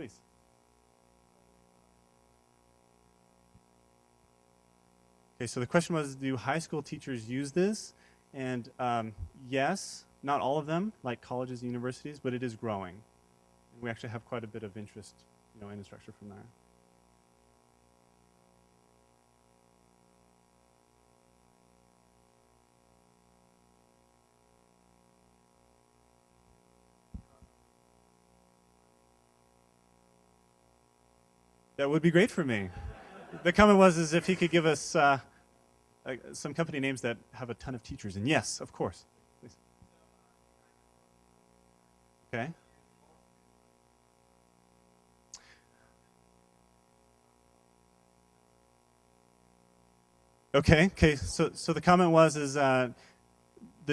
please. Okay, so the question was, do high school teachers use this? And yes, not all of them, like colleges and universities, but it is growing. And we actually have quite a bit of interest, in Instructure from there. That would be great for me. The comment was as if he could give us some company names that have a ton of teachers. And yes, of course. Please. Okay. Okay. So the comment was the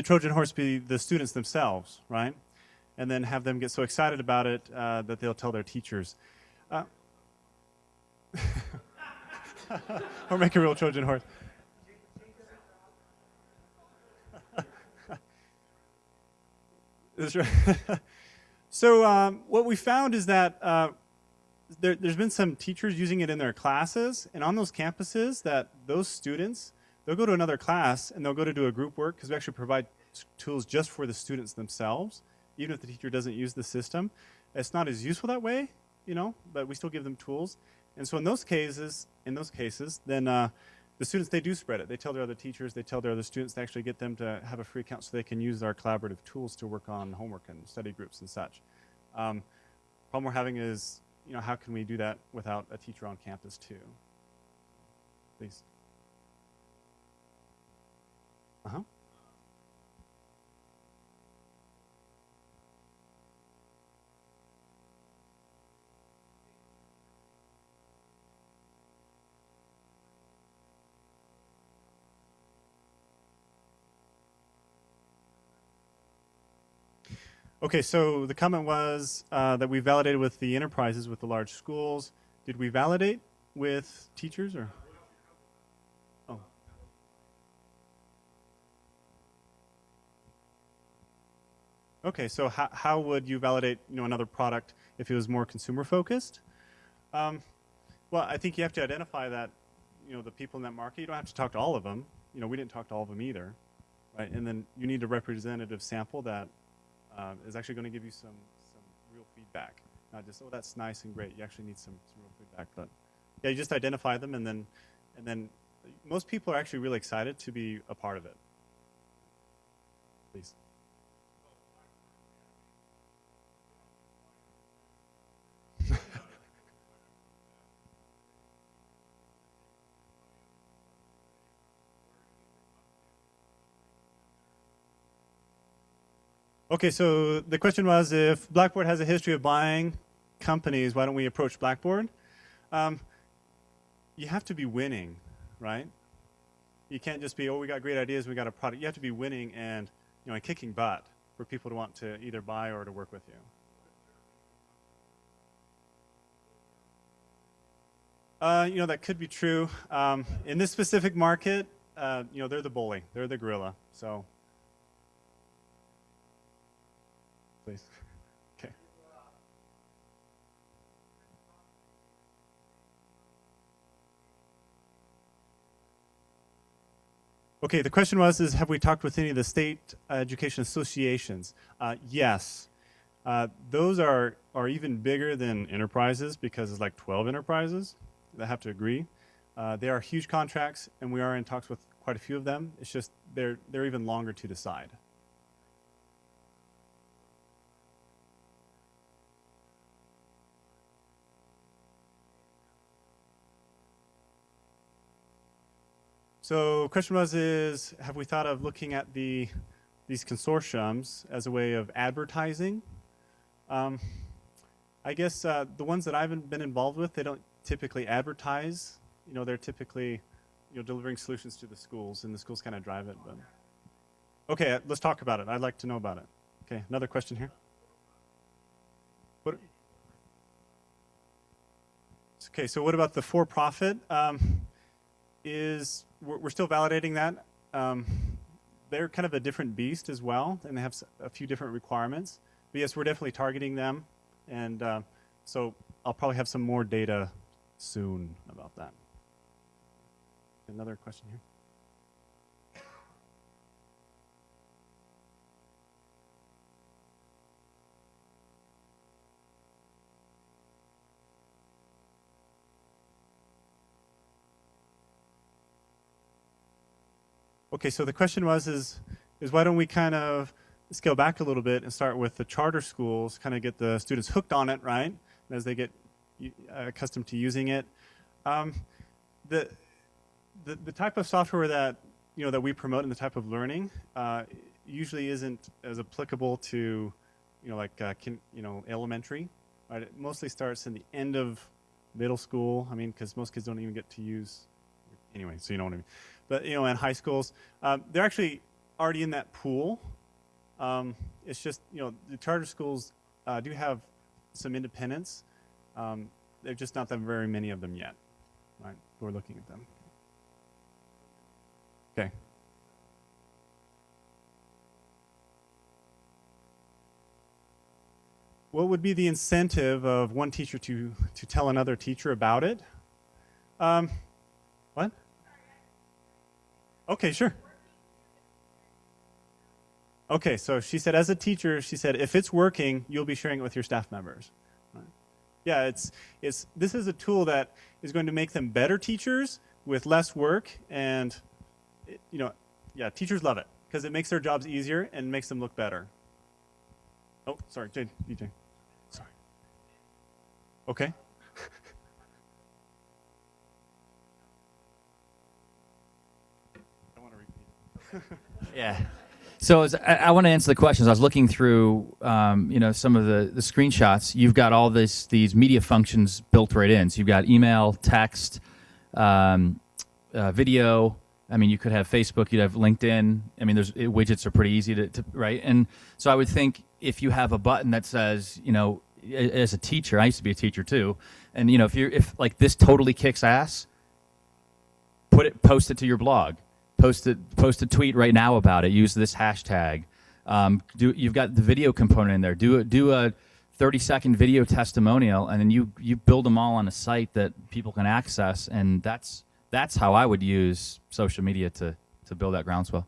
Trojan horse be the students themselves, right? And then have them get so excited about it that they'll tell their teachers. Or make a real Trojan horse. That's right. So what we found is that there's been some teachers using it in their classes, and on those campuses that those students, they'll go to another class and they'll go to do a group work because we actually provide tools just for the students themselves, even if the teacher doesn't use the system. It's not as useful that way, but we still give them tools. And so in those cases, then the students, they do spread it. They tell their other teachers, they tell their other students, they actually get them to have a free account so they can use our collaborative tools to work on homework and study groups and such. Problem we're having is, how can we do that without a teacher on campus too? Please. Uh-huh. Okay, so the comment was that we validated with the enterprises, with the large schools. Did we validate with teachers or? Oh. Okay, so how would you validate, another product if it was more consumer focused? Well, I think you have to identify that, the people in that market. You don't have to talk to all of them. We didn't talk to all of them either, right? And then you need a representative sample that is actually going to give you some real feedback. Not just, oh, that's nice and great. You actually need some real feedback. But yeah, you just identify them, and then most people are actually really excited to be a part of it. Please. Okay, so the question was, if Blackboard has a history of buying companies, why don't we approach Blackboard? You have to be winning, right? You can't just be, oh, we got great ideas, we got a product. You have to be winning and, and kicking butt for people to want to either buy or to work with you. That could be true. In this specific market, they're the bully, they're the gorilla. So, please. Okay. Okay, the question was, have we talked with any of the state education associations? Yes. Those are even bigger than enterprises because it's like 12 enterprises that have to agree. They are huge contracts, and we are in talks with quite a few of them. It's just they're even longer to decide. So question was have we thought of looking at these consortiums as a way of advertising? I guess the ones that I've been involved with, they don't typically advertise. They're typically delivering solutions to the schools, and the schools kind of drive it. But okay, let's talk about it. I'd like to know about it. Okay, another question here. What? Okay, so what about the for-profit? We're still validating that. They're kind of a different beast as well, and they have a few different requirements. But yes, we're definitely targeting them, and so I'll probably have some more data soon about that. Another question here. Okay, so the question is why don't we kind of scale back a little bit and start with the charter schools, kind of get the students hooked on it, right? And as they get accustomed to using it. The type of software that, that we promote and the type of learning usually isn't as applicable to, elementary, right? It mostly starts in the end of middle school. I mean, because most kids don't even get to use, anyway, so you know what I mean. But, in high schools, they're actually already in that pool. It's just, the charter schools do have some independence. They're just not that very many of them yet, right? We're looking at them. Okay. What would be the incentive of one teacher to tell another teacher about it? What? Okay, sure. Okay, so she said, as a teacher, she said, if it's working, you'll be sharing it with your staff members. Right? Yeah, this is a tool that is going to make them better teachers with less work, and yeah, teachers love it because it makes their jobs easier and makes them look better. Oh, sorry, DJ. Sorry. Okay. I want to repeat. Yeah. So I want to answer the questions. I was looking through, some of the screenshots. You've got all these media functions built right in. So you've got email, text, video. I mean, you could have Facebook. You'd have LinkedIn. I mean, widgets are pretty easy to right. And so I would think if you have a button that says, as a teacher, I used to be a teacher too, and if like this totally kicks ass, post it to your blog. Post a tweet right now about it. Use this hashtag. You've got the video component in there. Do a 30-second video testimonial, and then you build them all on a site that people can access. And that's how I would use social media to build that groundswell.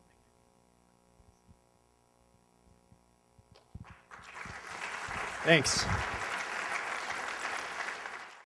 Thanks.